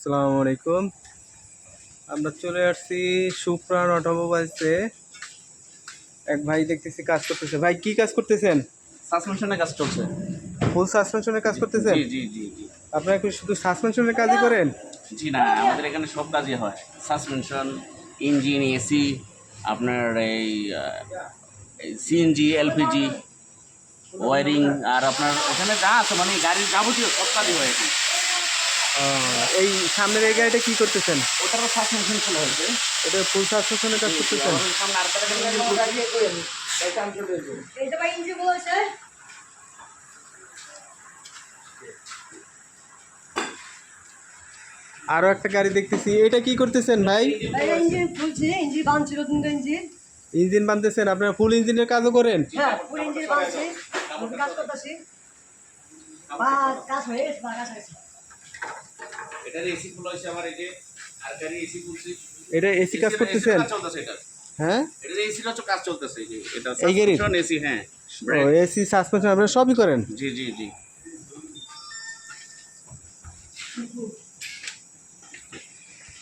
আসসালামু আলাইকুম। আমরা চলে আসছি সুপ্রাণ অটোমোবাইলসে। এক ভাই দেখতেছি কাজ করতেছে। ভাই কি কাজ করতেছেন? সাসপেনশনের কাজ চলছে। ফুল সাসপেনশনের কাজ করতেছেন? জি জি জি জি আপনারা কি শুধু সাসপেনশনের কাজই করেন? জি না, আমাদের এখানে সব কাজই হয়। সাসপেনশন, ইঞ্জিন, এসি, আপনার এই সিএনজি, এলপিজি, ওয়ারিং, আর আপনার এখানে যা আছে মানে গাড়ির যাবতীয় সব কাজই হয় এখানে। এই সামনের এই গাড়িটা কি করতেছেন? ওটারও সাসপেনশন চলে হয়েছে। এটা ফুল সাসপেনশনের কাজ করতেছেন? সামনে আরেকটা আরো একটা গাড়ি দেখতেছি, এটা কি করতেছেন ভাই? ইঞ্জিন খুলছি, ইঞ্জিন বানছিল তিনটা ইঞ্জিন। ইঞ্জিন বানতেছেন? আপনারা ফুল ইঞ্জিনের কাজও করেন? হ্যাঁ, ফুল ইঞ্জিন বানছি, কাজ করতেছি। বা কাজ হয়ে গেছে, কাজ হয়েছে। এটার এসি ফুল হয়েছে আমার, এই যে আর গাড়ি এসি ফুলছি। এটা এসি কাজ করতেছেন? কাজ চলতেছে এটা। হ্যাঁ, এটার এসির হচ্ছে কাজ চলতেছে, এই যে এটা এই গাড়ির? Suspension AC. হ্যাঁ, ও, এসি সাসপেনশন আপনারা সবই করেন? জি জি জি।